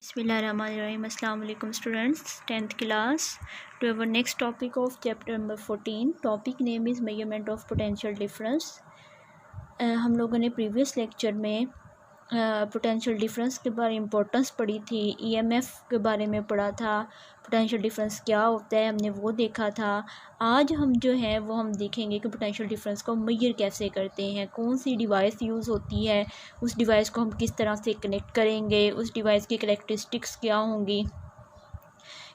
Bismillahirrahmanirrahim. Assalamu alaikum students, 10th class. To our next topic of chapter number 14. Topic name is measurement of potential difference. हम लोगों ने previous lecture में potential difference के बारे importance पढ़ी थी, EMF के बारे में पढ़ा था, पोटेंशियल डिफरेंस क्या होता है हमने वो देखा था। आज हम जो है वो हम देखेंगे कि पोटेंशियल डिफरेंस को मेजर कैसे करते हैं, कौन सी डिवाइस यूज़ होती है, उस डिवाइस को हम किस तरह से कनेक्ट करेंगे, उस डिवाइस की करैक्टरिस्टिक्स क्या होंगी,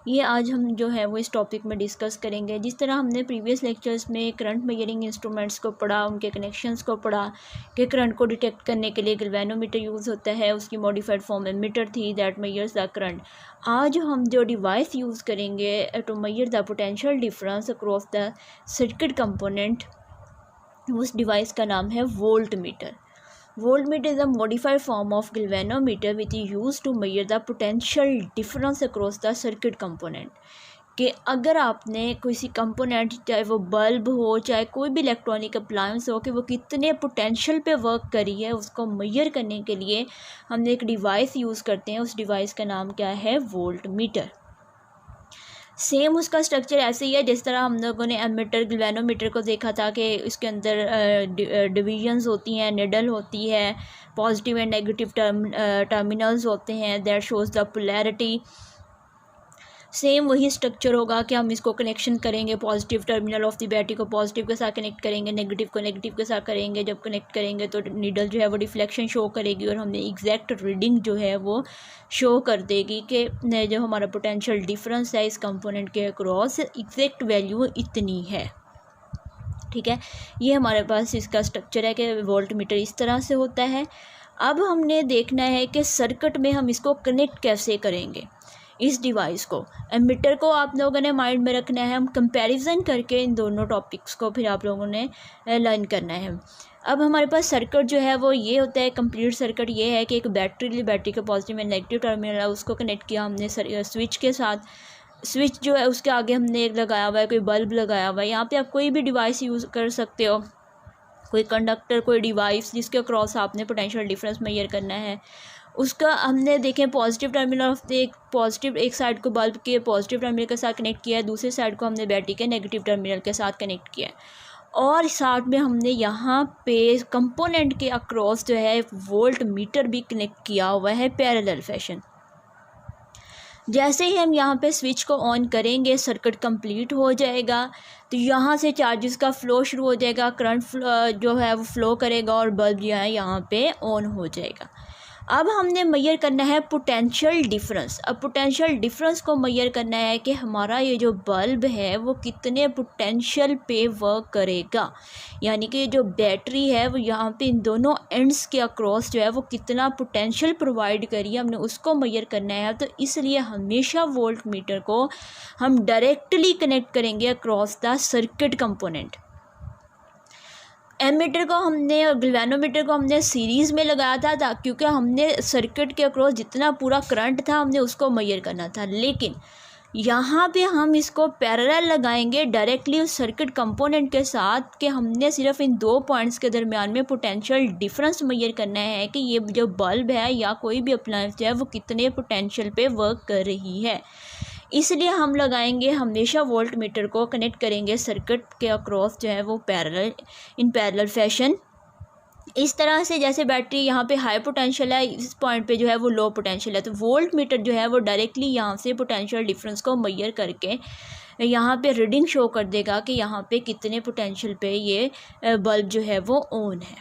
ये आज हम जो है वो इस टॉपिक में डिस्कस करेंगे। जिस तरह हमने प्रीवियस लेक्चर्स में करंट मेजरिंग इंस्ट्रूमेंट्स को पढ़ा, उनके कनेक्शंस को पढ़ा कि करंट को डिटेक्ट करने के लिए गैल्वेनोमीटर यूज़ होता है, उसकी मॉडिफाइड फॉर्म एमीटर थी दैट मेजर्स द करंट। आज हम जो डिवाइस यूज़ करेंगे to measure the potential difference across the circuit component, उस डिवाइस का नाम है voltmeter. Voltmeter is a modified form of galvanometer which is used to measure the potential difference across the circuit component. कि अगर आपने किसी component, चाहे वो बल्ब हो चाहे कोई भी इलेक्ट्रॉनिक अप्लायंस हो, कि वो कितने पोटेंशियल पे वर्क करी है, उसको मेजर करने के लिए हमने एक डिवाइस यूज़ करते हैं। उस डिवाइस का नाम क्या है? Volt meter. सेम उसका स्ट्रक्चर ऐसे ही है जिस तरह हम लोगों ने एमीटर गैल्वेनोमीटर को देखा था कि इसके अंदर डिविजन्स होती हैं, निडल होती है, पॉजिटिव एंड नेगेटिव टर्मिनल्स होते हैं, that shows the polarity. Same वही स्ट्रक्चर होगा कि हम इसको कनेक्शन करेंगे, positive terminal of the battery को पॉजिटिव के साथ कनेक्ट करेंगे, नेगेटिव को नेगेटिव के साथ करेंगे। जब कनेक्ट करेंगे तो नीडल जो है वो डिफ्लेक्शन शो करेगी और हमने एग्जैक्ट रीडिंग जो है वो शो कर देगी कि जो हमारा पोटेंशियल डिफरेंस है इस कंपोनेंट के अक्रॉस एग्जैक्ट वैल्यू इतनी है। ठीक है, ये हमारे पास इसका स्ट्रक्चर है कि वोल्ट मीटर इस तरह से होता है। अब हमने देखना है कि सर्किट में हम इसको कनेक्ट कैसे करेंगे, इस डिवाइस को। एमीटर को आप लोगों ने माइंड में रखना है, हम कंपैरिजन करके इन दोनों टॉपिक्स को फिर आप लोगों ने लर्न करना है। अब हमारे पास सर्किट जो है वो ये होता है, कंप्लीट सर्किट ये है कि एक बैटरी का पॉजिटिव एंड नेगेटिव टर्मिनल है, उसको कनेक्ट किया हमने स्विच के साथ। स्विच जो है उसके आगे हमने एक लगाया हुआ है, कोई बल्ब लगाया हुआ है। यहाँ पे आप कोई भी डिवाइस यूज़ कर सकते हो, कोई कंडक्टर, कोई डिवाइस जिसके अक्रॉस आपने पोटेंशियल डिफरेंस मेजर करना है। उसका हमने देखें पॉजिटिव टर्मिनल ऑफ एक साइड को बल्ब के पॉजिटिव टर्मिनल के साथ कनेक्ट किया है, दूसरे साइड को हमने बैटरी के नेगेटिव टर्मिनल के साथ कनेक्ट किया है, और साथ में हमने यहाँ पे कंपोनेंट के अक्रॉस जो है वोल्ट मीटर भी कनेक्ट किया हुआ है पैरेलल फैशन। जैसे ही हम यहाँ पे स्विच को ऑन करेंगे सर्किट कंप्लीट हो जाएगा, तो यहाँ से चार्जेस का फ़्लो शुरू हो जाएगा, करंट जो है वो फ़्लो करेगा और बल्ब जो है यहाँ पे ऑन हो जाएगा। अब हमने मेजर करना है पोटेंशियल डिफरेंस। अब पोटेंशियल डिफरेंस को मेजर करना है कि हमारा ये जो बल्ब है वो कितने पोटेंशियल पे वर्क करेगा, यानी कि जो बैटरी है वो यहाँ पे इन दोनों एंड्स के अक्रॉस जो है वो कितना पोटेंशियल प्रोवाइड करिए, हमने उसको मेजर करना है। तो इसलिए हमेशा वोल्ट मीटर को हम डायरेक्टली कनेक्ट करेंगे across the circuit component. Ammeter को हमने और गैल्वेनोमीटर को हमने सीरीज़ में लगाया था क्योंकि हमने सर्किट के अक्रॉस जितना पूरा करंट था हमने उसको मेजर करना था। लेकिन यहाँ पे हम इसको पैरेलल लगाएंगे डायरेक्टली उस सर्किट कंपोनेंट के साथ कि हमने सिर्फ इन दो पॉइंट्स के दरमियान में पोटेंशियल डिफरेंस मेजर करना है कि ये जो बल्ब है या कोई भी अप्लायंस है वो कितने पोटेंशियल पे वर्क कर रही है। इसलिए हम लगाएंगे हमेशा वोल्ट मीटर को कनेक्ट करेंगे सर्किट के अक्रॉस जो है वो इन पैरेलल फैशन। इस तरह से जैसे बैटरी यहाँ पे हाई पोटेंशियल है, इस पॉइंट पे जो है वो लो पोटेंशियल है, तो वोल्ट मीटर जो है वो डायरेक्टली यहाँ से पोटेंशियल डिफरेंस को मेजर करके यहाँ पे रीडिंग शो कर देगा कि यहाँ पे कितने पोटेंशियल पे ये बल्ब जो है वो ऑन है।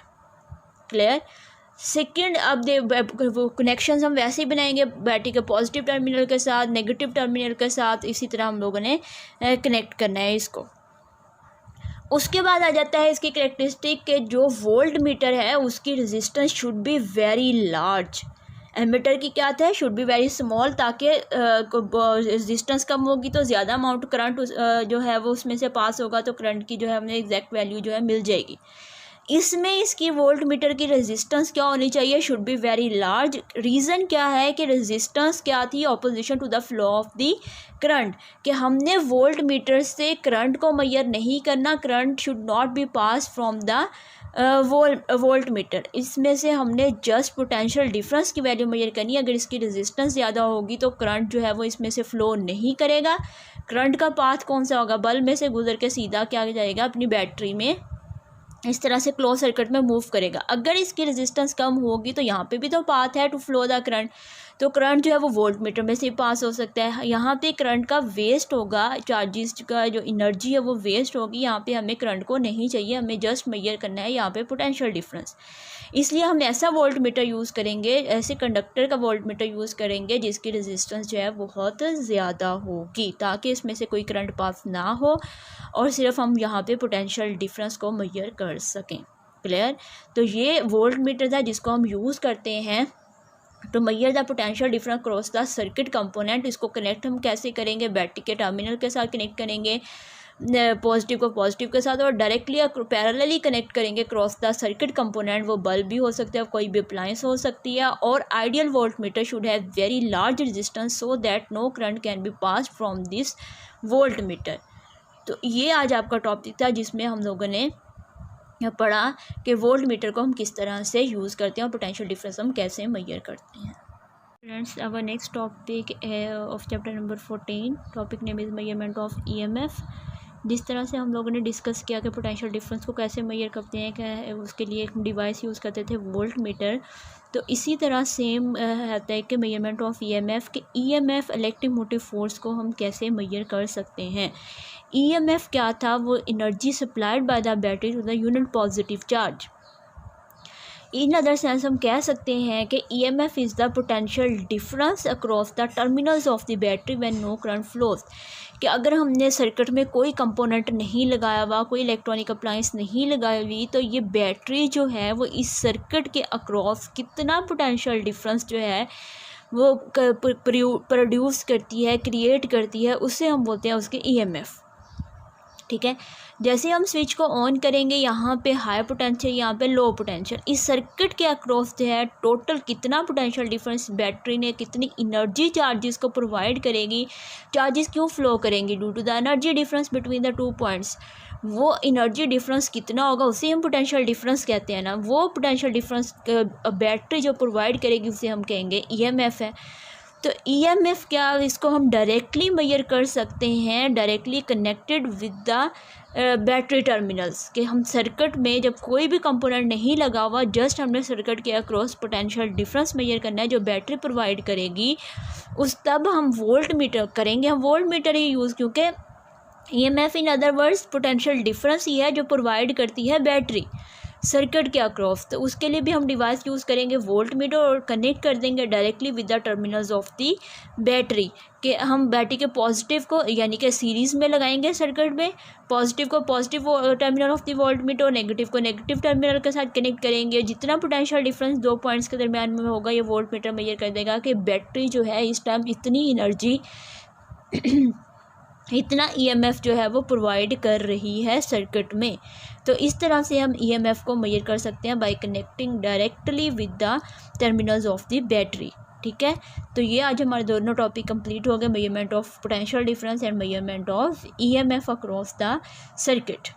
क्लियर? सेकेंड, अब वो कनेक्शंस हम वैसे ही बनाएंगे बैटरी के पॉजिटिव टर्मिनल के साथ, नेगेटिव टर्मिनल के साथ, इसी तरह हम लोगों ने कनेक्ट करना है इसको। उसके बाद आ जाता है इसकी कैरेक्टरिस्टिक के जो वोल्ट मीटर है उसकी resistance should be very large. Ammeter की क्या था? शुड बी वेरी स्मॉल, ताकि रेजिस्टेंस कम होगी तो ज़्यादा अमाउंट करंट जो है वो उसमें से पास होगा, तो करंट की जो है हमें एग्जैक्ट वैल्यू जो है मिल जाएगी। इसमें इसकी वोल्ट मीटर की रेजिस्टेंस क्या होनी चाहिए? Should be very large. Reason क्या है कि रेजिस्टेंस क्या थी? Opposition to the flow of the current, कि हमने वोल्ट मीटर से करंट को मेजर नहीं करना, current should not be pass from the voltmeter, इसमें से हमने जस्ट पोटेंशियल डिफरेंस की वैल्यू मेजर करनी है। अगर इसकी रेजिस्टेंस ज़्यादा होगी तो करंट जो है वो इसमें से फ़्लो नहीं करेगा। करंट का पाथ कौन सा होगा, बल्ब में से गुजर के सीधा क्या जाएगा, अपनी बैटरी में, इस तरह से क्लोज सर्किट में मूव करेगा। अगर इसकी रेजिस्टेंस कम होगी तो यहाँ पे भी तो पाथ है टू फ्लो द करंट, तो करंट जो है वो वोल्ट मीटर में से पास हो सकता है। यहाँ पे करंट का वेस्ट होगा, चार्जेस का जो एनर्जी है वो वेस्ट होगी। यहाँ पे हमें करंट को नहीं चाहिए, हमें जस्ट मेजर करना है यहाँ पे पोटेंशियल डिफरेंस। इसलिए हम ऐसा वोल्ट मीटर यूज़ करेंगे, ऐसे कंडक्टर का वोल्ट मीटर यूज़ करेंगे जिसकी रेजिस्टेंस जो है बहुत ज़्यादा होगी, ताकि इसमें से कोई करंट पास ना हो और सिर्फ हम यहाँ पे पोटेंशियल डिफरेंस को मेजर कर सकें। क्लियर। तो ये वोल्ट मीटर था जिसको हम यूज़ करते हैं तो major the potential difference cross the circuit component. इसको कनेक्ट हम कैसे करेंगे, बैटरी के टर्मिनल के साथ कनेक्ट करेंगे, पॉजिटिव को पॉजिटिव के साथ, और डायरेक्टली पैरेलली कनेक्ट करेंगे क्रॉस द सर्किट कंपोनेंट। वो बल्ब भी हो सकता है, कोई भी अप्लायंस हो सकती है। और ideal voltmeter should have very large resistance so that no current can be pass from this voltmeter. तो ये आज आपका टॉपिक था जिसमें हम लोगों ने पढ़ा कि वोल्ट मीटर को हम किस तरह से यूज़ करते हैं और पोटेंशियल डिफरेंस हम कैसे मेजर करते हैं। Friends, our next topic of chapter number 14, topic name is measurement of EMF. जिस तरह से हम लोगों ने डिस्कस किया कि पोटेंशियल डिफरेंस को कैसे मेजर करते हैं, कि उसके लिए एक डिवाइस यूज़ करते थे वोल्ट मीटर, तो इसी तरह सेम आता है कि मेजरमेंट ऑफ ईएमएफ, के ईएमएफ इलेक्ट्रिक मोटिव फोर्स को हम कैसे मेजर कर सकते हैं। ईएमएफ क्या था, वो energy supplied by the battery to the unit positive charge. In other sense हम कह सकते हैं कि EMF is the potential difference across the terminals of the battery when no current flows. कि अगर हमने सर्किट में कोई कंपोनेंट नहीं लगाया हुआ, कोई इलेक्ट्रॉनिक अप्लायंस नहीं लगाई हुई, तो ये बैटरी जो है वो इस सर्किट के अक्रॉस कितना पोटेंशियल डिफरेंस जो है वो प्रोड्यूस करती है, क्रिएट करती है, उससे हम बोलते हैं उसके ईएमएफ। ठीक है। जैसे हम स्विच को ऑन करेंगे, यहाँ पे हाई पोटेंशियल, यहाँ पे लो पोटेंशियल, इस सर्किट के अक्रॉस जो है टोटल कितना पोटेंशियल डिफरेंस बैटरी ने, कितनी एनर्जी चार्जेस को प्रोवाइड करेगी, चार्जेस क्यों फ्लो करेंगी, due to the energy difference between the 2 points. वो एनर्जी डिफरेंस कितना होगा उसे हम पोटेंशियल डिफरेंस कहते हैं ना। वो पोटेंशियल डिफरेंस बैटरी जो प्रोवाइड करेगी उसे हम कहेंगे ईएमएफ है। तो ईएमएफ क्या, इसको हम डायरेक्टली मेजर कर सकते हैं, directly connected with the battery terminals. कि हम सर्किट में जब कोई भी कंपोनेंट नहीं लगा हुआ, जस्ट हमने सर्किट के अक्रॉस पोटेंशियल डिफरेंस मेजर करना है जो बैटरी प्रोवाइड करेगी, उस तब हम वोल्ट मीटर करेंगे। हम वोल्ट मीटर ही यूज़, क्योंकि EMF in other words potential difference ही है जो प्रोवाइड करती है बैटरी सर्किट के अक्रॉस। तो उसके लिए भी हम डिवाइस यूज़ करेंगे वोल्ट मीटर और कनेक्ट कर देंगे directly with the terminals of the battery. कि हम बैटरी के पॉजिटिव को यानी कि सीरीज़ में लगाएंगे सर्किट में, पॉजिटिव को positive terminal of the volt meter और नेगेटिव को नेगेटिव टर्मिनल के साथ कनेक्ट करेंगे। जितना पोटेंशियल डिफरेंस 2 पॉइंट्स के दरमियान में होगा, ये वोल्ट मीटर मेजर कर देगा कि बैटरी जो है इस टाइम इतनी एनर्जी इतना ईएमएफ जो है वो प्रोवाइड कर रही है सर्किट में। तो इस तरह से हम ईएमएफ को मेजर कर सकते हैं bye connecting directly with the terminals of the battery. ठीक है। तो ये आज हमारे दोनों टॉपिक कंप्लीट हो गए, measurement of potential difference and measurement of EMF across the circuit.